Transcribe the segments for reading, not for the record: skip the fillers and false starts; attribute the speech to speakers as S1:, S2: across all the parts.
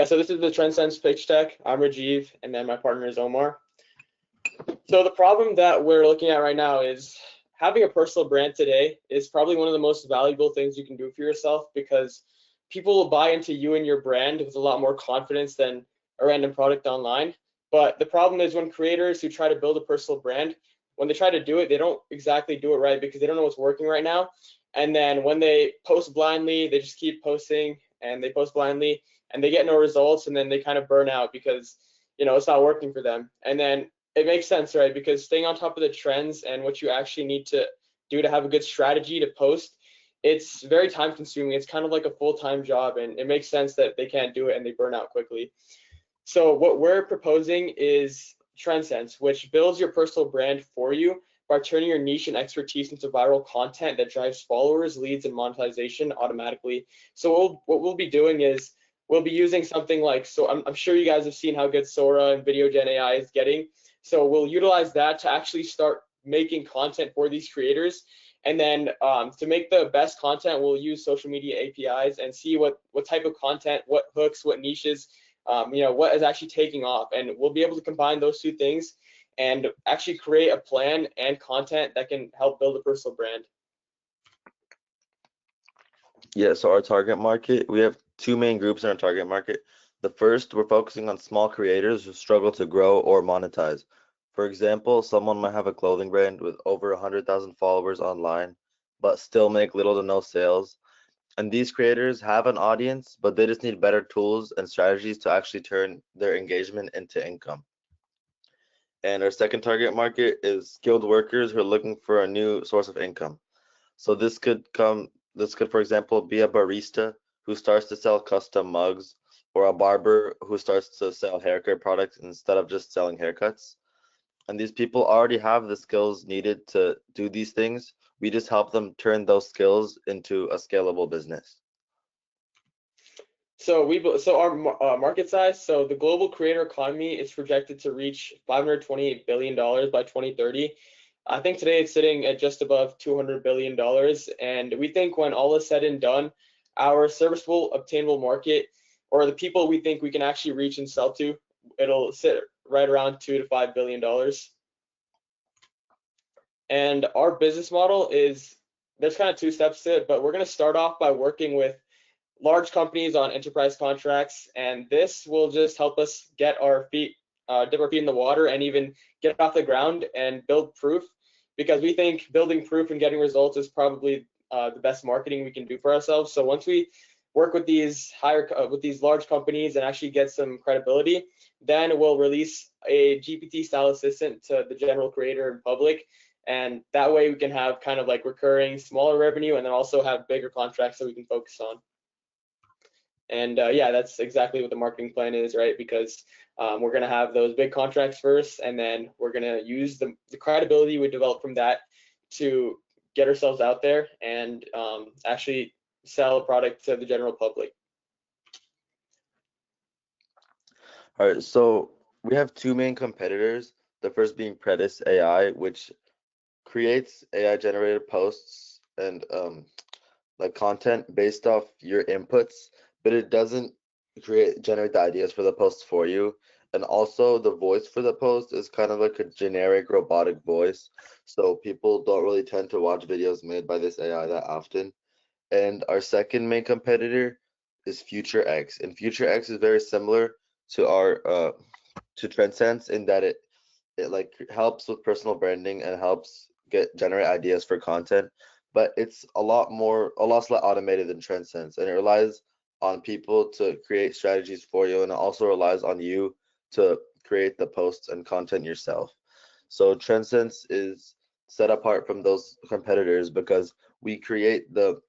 S1: Yeah, so this is the Trendsense Pitch Deck. I'm Rajiv, and then my partner is Omar. So the problem that we're looking at right now is having a personal brand today is probably one of the most valuable things you can do for yourself, because people will buy into you and your brand with a lot more confidence than a random product online. But the problem is when creators who try to build a personal brand, when they try to do it, they don't exactly do it right because they don't know what's working right now. And then when they post blindly, they just keep posting and they post blindly and they get no results, and then they kind of burn out because it's not working for them. And then it makes sense, right? Because staying on top of the trends and what you actually need to do to have a good strategy to post, it's very time consuming. It's kind of like a full-time job, and it makes sense that they can't do it and they burn out quickly. So what we're proposing is Trendsense, which builds your personal brand for you by turning your niche and expertise into viral content that drives followers, leads, and monetization automatically. So what we'll be doing is we'll be using something like, so I'm sure you guys have seen how good Sora and Video Gen AI is getting. So we'll utilize that to actually start making content for these creators. And then to make the best content, we'll use social media APIs and see what type of content, what hooks, what niches, what is actually taking off. And we'll be able to combine those two things and actually create a plan and content that can help build a personal brand.
S2: Yeah, so our target market, we have two main groups in our target market. The first, we're focusing on small creators who struggle to grow or monetize. For example, someone might have a clothing brand with over 100,000 followers online, but still make little to no sales. And these creators have an audience, but they just need better tools and strategies to actually turn their engagement into income. And our second target market is skilled workers who are looking for a new source of income. So this could, for example, be a barista who starts to sell custom mugs, or a barber who starts to sell haircut products instead of just selling haircuts. And these people already have the skills needed to do these things. We just help them turn those skills into a scalable business.
S1: So our market size, so the global creator economy is projected to reach $528 billion by 2030. I think today it's sitting at just above $200 billion. And we think when all is said and done, our serviceable obtainable market, or the people we think we can actually reach and sell to, it'll sit right around $2 to $5 billion. And our business model is, there's kind of two steps to it, but we're going to start off by working with large companies on enterprise contracts, and this will just help us get our feet, dip our feet in the water and even get off the ground and build proof, because we think building proof and getting results is probably the best marketing we can do for ourselves. So once we work with these large companies and actually get some credibility, then we'll release a GPT style assistant to the general creator and public, and that way we can have kind of like recurring smaller revenue and then also have bigger contracts that we can focus on. And yeah, that's exactly what the marketing plan is, right? Because we're going to have those big contracts first, and then we're going to use the credibility we develop from that to get ourselves out there and actually sell a product to the general public.
S2: All right, so we have two main competitors. The first being Predis AI, which creates AI generated posts and like content based off your inputs, but it doesn't generate the ideas for the posts for you. And also the voice for the post is kind of like a generic robotic voice, so people don't really tend to watch videos made by this AI that often. And our second main competitor is Future X, and Future X is very similar to our to Trendsense in that it like helps with personal branding and helps generate ideas for content, but it's a lot less automated than Trendsense, and it relies on people to create strategies for you, and it also relies on you to create the posts and content yourself. So Trendsense is set apart from those competitors because we create the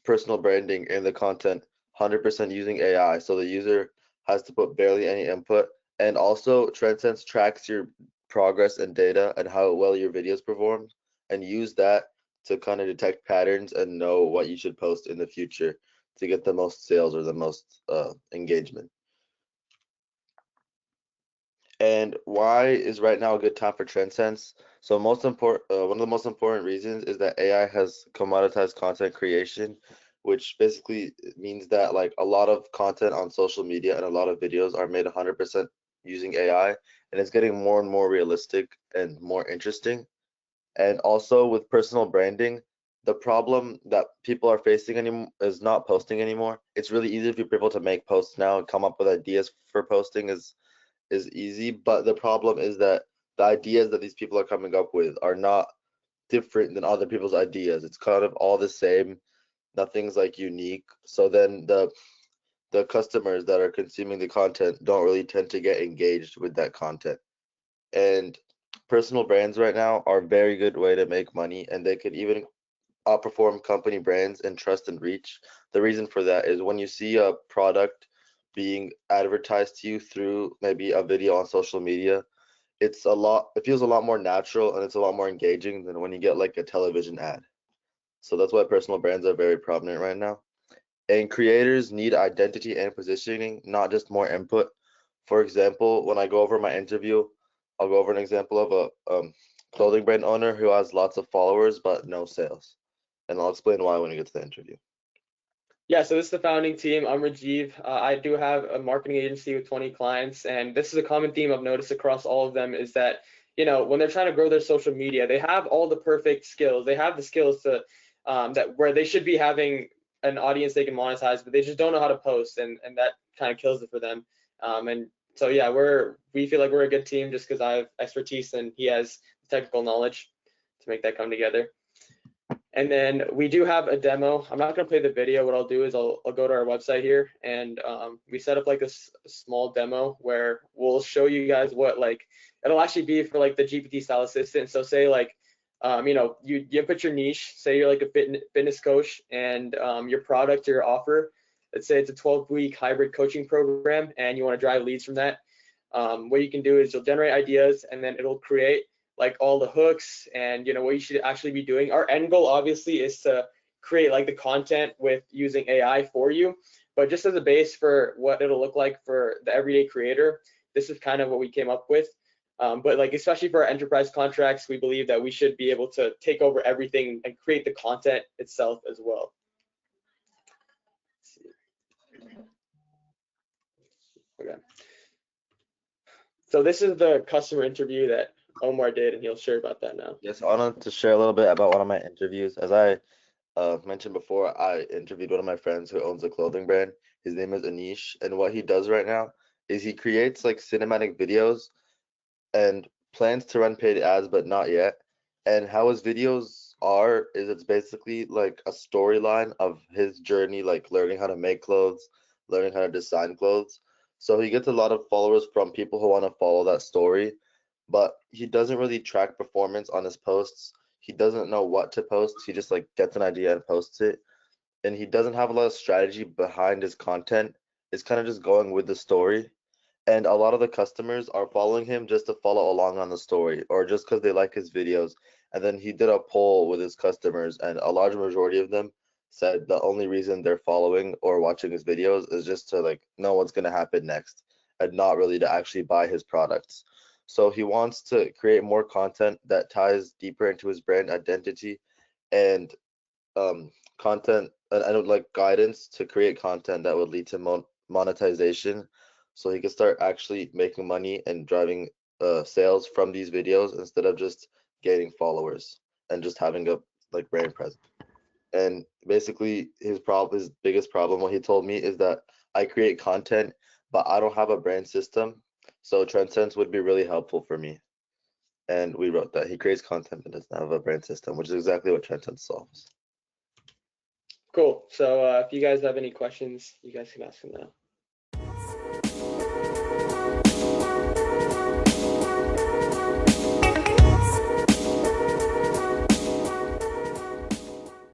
S2: personal branding and the content 100% using AI, so the user has to put barely any input. And also Trendsense tracks your progress and data and how well your videos perform, and use that to kind of detect patterns and know what you should post in the future to get the most sales or the most engagement. And why is right now a good time for Trendsense? So one of the most important reasons is that AI has commoditized content creation, which basically means that like a lot of content on social media and a lot of videos are made 100% using AI, and it's getting more and more realistic and more interesting. And also with personal branding, the problem that people are facing is not posting anymore. It's really easy for people to make posts now and come up with ideas for posting is easy, but the problem is that the ideas that these people are coming up with are not different than other people's ideas. It's kind of all the same. Nothing's like unique. So then the customers that are consuming the content don't really tend to get engaged with that content. And personal brands right now are a very good way to make money, and they could even outperform company brands in trust and reach. The reason for that is when you see a product being advertised to you through maybe a video on social media, it feels a lot more natural and it's a lot more engaging than when you get like a television ad. So that's why personal brands are very prominent right now. And creators need identity and positioning, not just more input. For example, when I go over my interview, I'll go over an example of a clothing brand owner who has lots of followers but no sales. And I'll explain why when we get to the interview.
S1: Yeah, so this is the founding team. I'm Rajiv. I do have a marketing agency with 20 clients, and this is a common theme I've noticed across all of them is that, when they're trying to grow their social media, they have all the perfect skills. They have the skills to that where they should be having an audience they can monetize, but they just don't know how to post, and that kind of kills it for them. And so yeah, we feel like we're a good team just because I have expertise and he has technical knowledge to make that come together. And then we do have a demo. I'm not gonna play the video. What I'll do is I'll go to our website here, and we set up like a small demo where we'll show you guys what like it'll actually be for like the GPT style assistant. So say like you input your niche. Say you're like a fitness coach, and your product or your offer. Let's say it's a 12-week hybrid coaching program, and you want to drive leads from that. What you can do is you'll generate ideas, and then it'll create like all the hooks and what you should actually be doing. Our end goal obviously is to create like the content with using AI for you, but just as a base for what it'll look like for the everyday creator, this is kind of what we came up with. But like especially for our enterprise contracts, we believe that we should be able to take over everything and create the content itself as well. Okay. So this is the customer interview that Omar did, and he'll share about that now.
S2: Yes, I wanted to share a little bit about one of my interviews. As I mentioned before, I interviewed one of my friends who owns a clothing brand. His name is Anish, and what he does right now is he creates like cinematic videos and plans to run paid ads, but not yet. And how his videos are is it's basically like a storyline of his journey, like learning how to make clothes, learning how to design clothes. So he gets a lot of followers from people who want to follow that story, but he doesn't really track performance on his posts. He doesn't know what to post. He just like gets an idea and posts it. And he doesn't have a lot of strategy behind his content. It's kind of just going with the story. And a lot of the customers are following him just to follow along on the story or just because they like his videos. And then he did a poll with his customers, and a large majority of them said the only reason they're following or watching his videos is just to like know what's going to happen next and not really to actually buy his products. So he wants to create more content that ties deeper into his brand identity and content and like guidance to create content that would lead to monetization, so he can start actually making money and driving sales from these videos instead of just gaining followers and just having a like brand presence. And basically his biggest problem, what he told me, is that I create content but I don't have a brand system, so Trendsense would be really helpful for me. And we wrote that he creates content but doesn't have a brand system, which is exactly what Trendsense solves.
S1: Cool. So if you guys have any questions, you guys can ask them now.